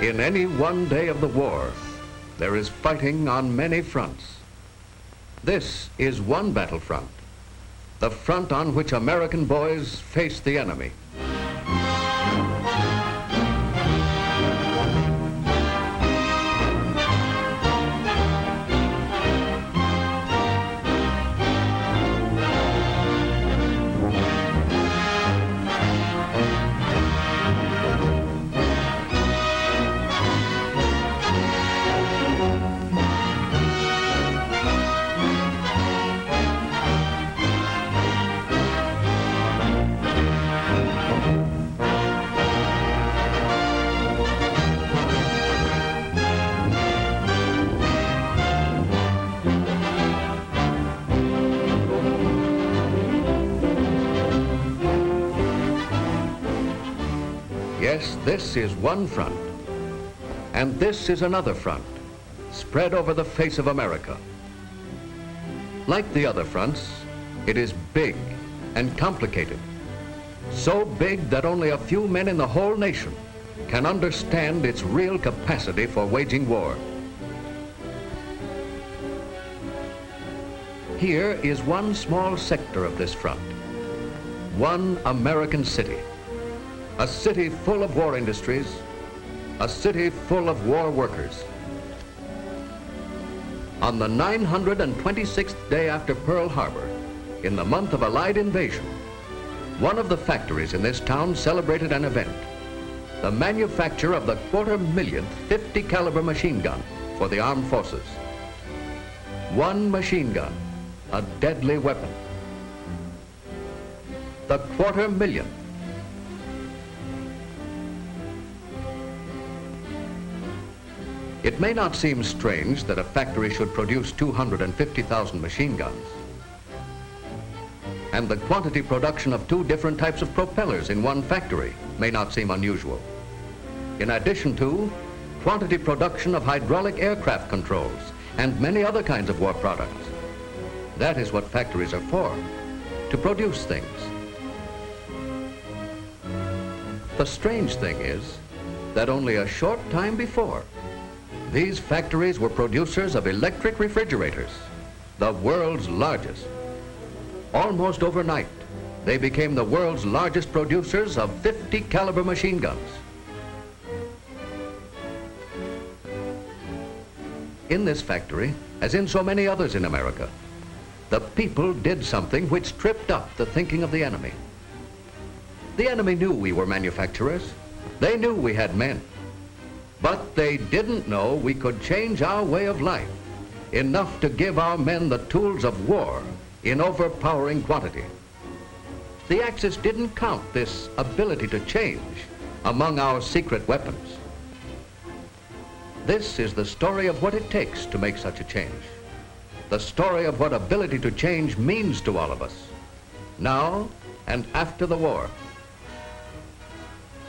In any one day of the war, there is fighting on many fronts. This is one battlefront, the front on which American boys face the enemy. Yes, this is one front, and this is another front, spread over the face of America. Like the other fronts, it is big and complicated, so big that only a few men in the whole nation can understand its real capacity for waging war. Here is one small sector of this front, one American city. A city full of war industries, a city full of war workers. On the 926th day after Pearl Harbor, in the month of Allied invasion, one of the factories in this town celebrated an event, the manufacture of the 250,000th 50 caliber machine gun for the armed forces. One machine gun, a deadly weapon. The 250,000th. It may not seem strange that a factory should produce 250,000 machine guns. And the quantity production of two different types of propellers in one factory may not seem unusual. In addition to quantity production of hydraulic aircraft controls and many other kinds of war products. That is what factories are for, to produce things. The strange thing is that only a short time before, these factories were producers of electric refrigerators, the world's largest. Almost overnight, they became the world's largest producers of 50 caliber machine guns. In this factory, as in so many others in America, the people did something which tripped up the thinking of the enemy. The enemy knew we were manufacturers. They knew we had men. But they didn't know we could change our way of life enough to give our men the tools of war in overpowering quantity. The Axis didn't count this ability to change among our secret weapons. This is the story of what it takes to make such a change. The story of what ability to change means to all of us, now and after the war.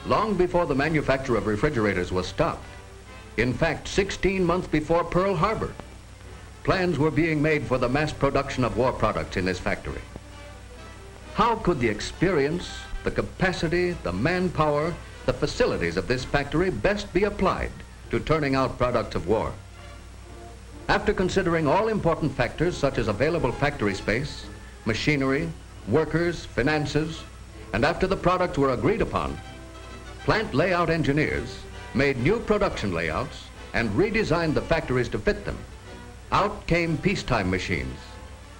Long before the manufacture of refrigerators was stopped, in fact, 16 months before Pearl Harbor, plans were being made for the mass production of war products in this factory. How could the experience, the capacity, the manpower, the facilities of this factory best be applied to turning out products of war? After considering all important factors such as available factory space, machinery, workers, finances, and after the products were agreed upon, plant layout engineers made new production layouts and redesigned the factories to fit them. Out came peacetime machines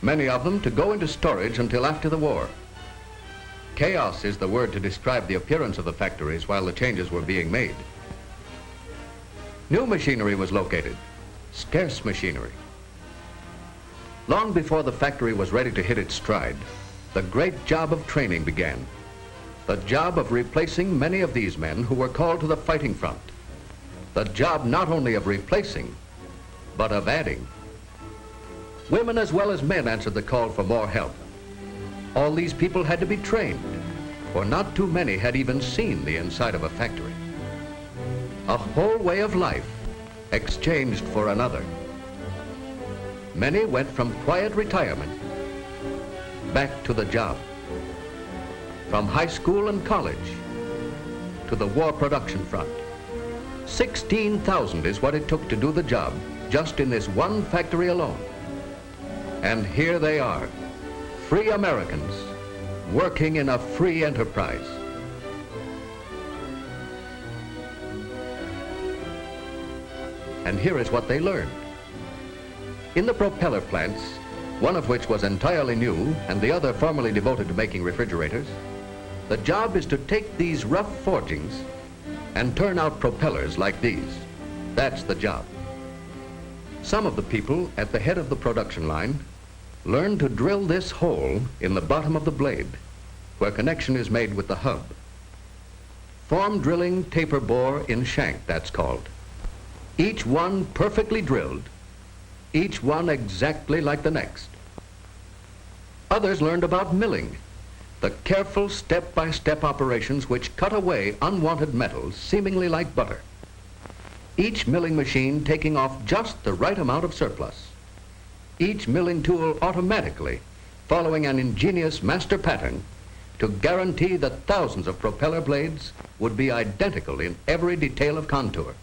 many of them to go into storage until after the war. Chaos is the word to describe the appearance of the factories while the changes were being made. New machinery was located, scarce machinery. Long before the factory was ready to hit its stride, the great job of training began. The job of replacing many of these men who were called to the fighting front. The job not only of replacing, but of adding. Women as well as men answered the call for more help. All these people had to be trained, for not too many had even seen the inside of a factory. A whole way of life exchanged for another. Many went from quiet retirement back to the job. From high school and college to the war production front. 16,000 is what it took to do the job just in this one factory alone. And here they are, free Americans working in a free enterprise. And here is what they learned. In the propeller plants, one of which was entirely new and the other formerly devoted to making refrigerators, the job is to take these rough forgings and turn out propellers like these. That's the job. Some of the people at the head of the production line learn to drill this hole in the bottom of the blade where connection is made with the hub. Form drilling taper bore in shank, that's called. Each one perfectly drilled, each one exactly like the next. Others learned about milling, the careful step-by-step operations which cut away unwanted metals seemingly like butter. Each milling machine taking off just the right amount of surplus. Each milling tool automatically following an ingenious master pattern to guarantee that thousands of propeller blades would be identical in every detail of contour.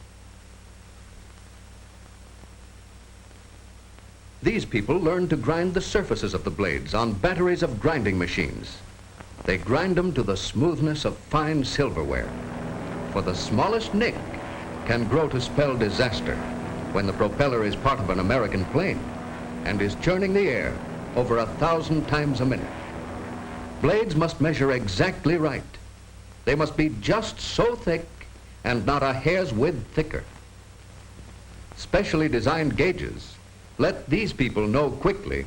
These people learned to grind the surfaces of the blades on batteries of grinding machines. They grind them to the smoothness of fine silverware. For the smallest nick can grow to spell disaster when the propeller is part of an American plane and is churning the air over 1,000 times a minute. Blades must measure exactly right. They must be just so thick and not a hair's width thicker. Specially designed gauges let these people know quickly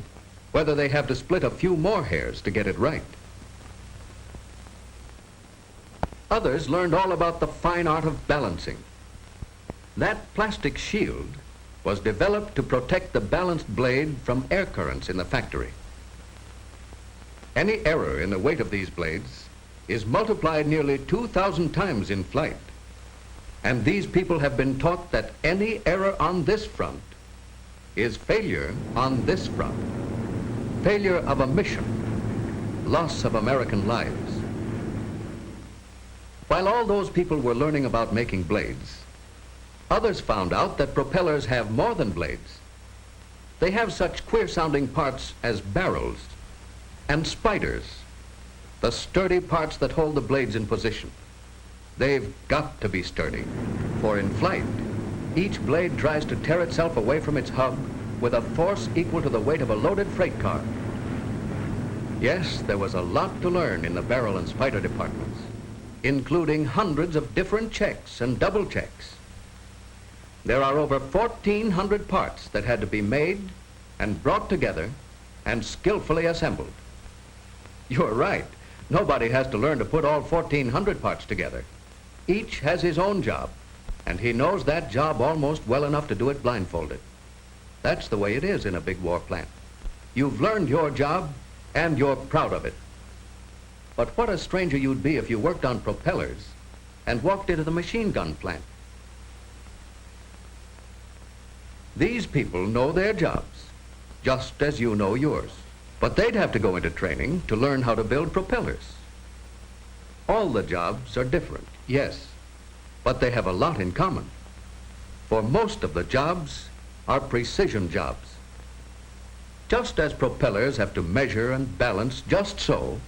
whether they have to split a few more hairs to get it right. Others learned all about the fine art of balancing. That plastic shield was developed to protect the balanced blade from air currents in the factory. Any error in the weight of these blades is multiplied nearly 2,000 times in flight. And these people have been taught that any error on this front is failure on this front. Failure of a mission, loss of American lives. While all those people were learning about making blades, others found out that propellers have more than blades. They have such queer-sounding parts as barrels and spiders, the sturdy parts that hold the blades in position. They've got to be sturdy, for in flight, each blade tries to tear itself away from its hub with a force equal to the weight of a loaded freight car. Yes, there was a lot to learn in the barrel and spider departments, including hundreds of different checks and double checks. There are over 1,400 parts that had to be made and brought together and skillfully assembled. You're right. Nobody has to learn to put all 1,400 parts together. Each has his own job, and he knows that job almost well enough to do it blindfolded. That's the way it is in a big war plant. You've learned your job, and you're proud of it. But what a stranger you'd be if you worked on propellers and walked into the machine gun plant. These people know their jobs, just as you know yours. But they'd have to go into training to learn how to build propellers. All the jobs are different, yes, but they have a lot in common. For most of the jobs are precision jobs. Just as propellers have to measure and balance just so,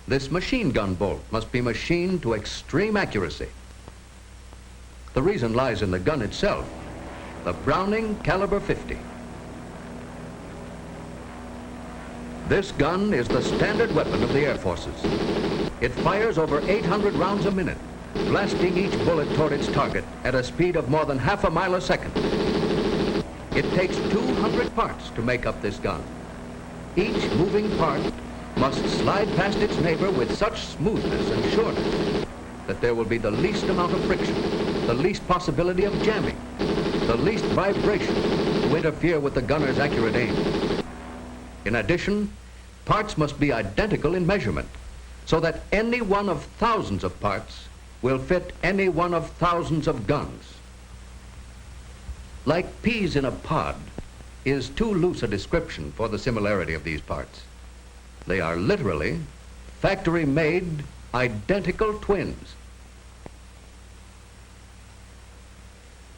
this machine gun bolt must be machined to extreme accuracy. The reason lies in the gun itself, the Browning Caliber 50. This gun is the standard weapon of the Air Forces. It fires over 800 rounds a minute, blasting each bullet toward its target at a speed of more than half a mile a second. It takes 200 parts to make up this gun. Each moving part must slide past its neighbor with such smoothness and sureness that there will be the least amount of friction, the least possibility of jamming, the least vibration to interfere with the gunner's accurate aim. In addition, parts must be identical in measurement, so that any one of thousands of parts will fit any one of thousands of guns. Like peas in a pod is too loose a description for the similarity of these parts. They are literally factory-made, identical twins.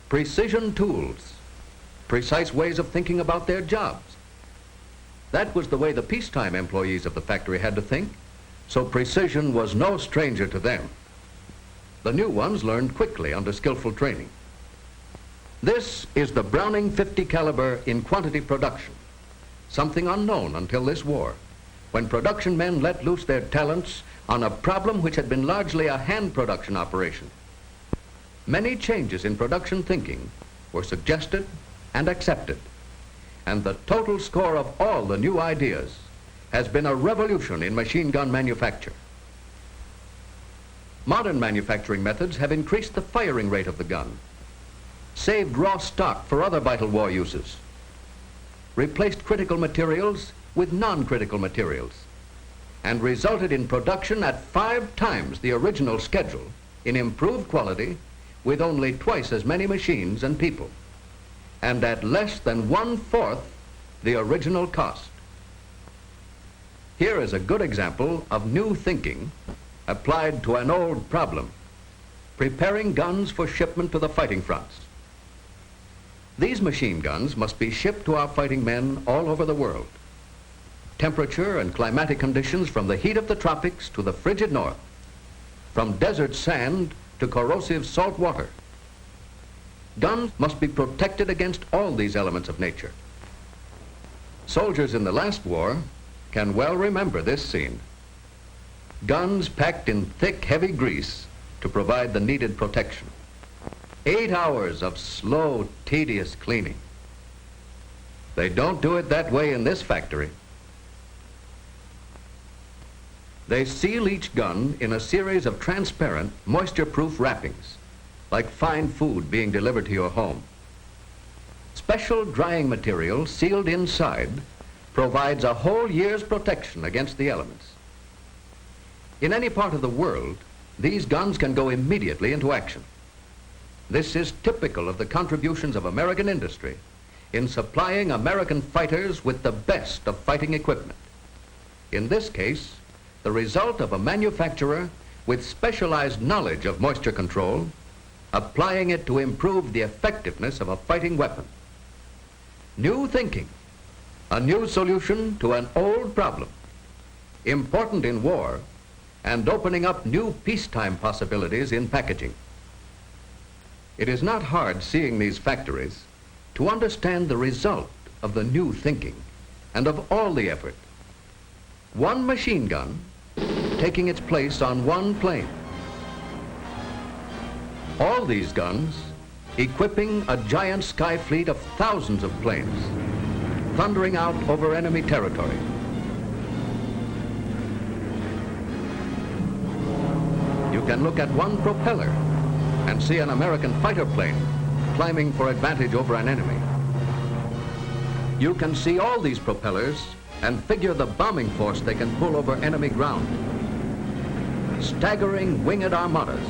Precision tools, precise ways of thinking about their jobs. That was the way the peacetime employees of the factory had to think, so precision was no stranger to them. The new ones learned quickly under skillful training. This is the Browning 50 caliber in quantity production, something unknown until this war, when production men let loose their talents on a problem which had been largely a hand production operation. Many changes in production thinking were suggested and accepted, and the total score of all the new ideas has been a revolution in machine gun manufacture. Modern manufacturing methods have increased the firing rate of the gun, saved raw stock for other vital war uses, replaced critical materials with non-critical materials, and resulted in production at 5 times the original schedule in improved quality with only twice as many machines and people, and at less than 1/4 the original cost. Here is a good example of new thinking applied to an old problem, preparing guns for shipment to the fighting fronts. These machine guns must be shipped to our fighting men all over the world. Temperature and climatic conditions from the heat of the tropics to the frigid north, from desert sand to corrosive salt water. Guns must be protected against all these elements of nature. Soldiers in the last war can well remember this scene. Guns packed in thick, heavy grease to provide the needed protection. 8 hours of slow, tedious cleaning. They don't do it that way in this factory. They seal each gun in a series of transparent, moisture-proof wrappings, like fine food being delivered to your home. Special drying material sealed inside provides a whole year's protection against the elements. In any part of the world, these guns can go immediately into action. This is typical of the contributions of American industry in supplying American fighters with the best of fighting equipment. In this case, the result of a manufacturer with specialized knowledge of moisture control, applying it to improve the effectiveness of a fighting weapon. New thinking, a new solution to an old problem, important in war and opening up new peacetime possibilities in packaging. It is not hard, seeing these factories, to understand the result of the new thinking and of all the effort. One machine gun taking its place on one plane. All these guns equipping a giant sky fleet of thousands of planes, thundering out over enemy territory. You can look at one propeller and see an American fighter plane climbing for advantage over an enemy. You can see all these propellers and figure the bombing force they can pull over enemy ground. Staggering winged armadas,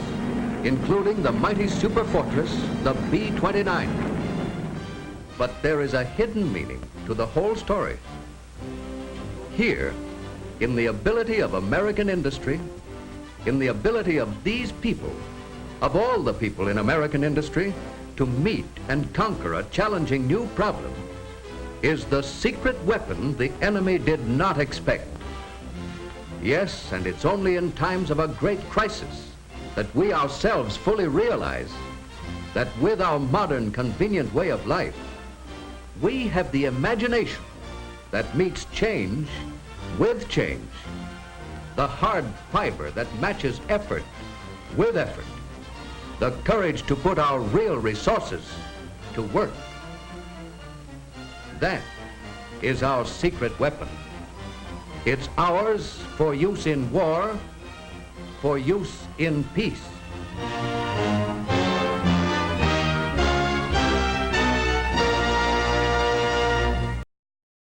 including the mighty superfortress, the B-29. But there is a hidden meaning to the whole story. Here, in the ability of American industry, in the ability of these people, of all the people in American industry, to meet and conquer a challenging new problem, is the secret weapon the enemy did not expect. Yes, and it's only in times of a great crisis that we ourselves fully realize that with our modern convenient way of life, we have the imagination that meets change with change. The hard fiber that matches effort with effort. The courage to put our real resources to work. That is our secret weapon. It's ours for use in war, for use in peace.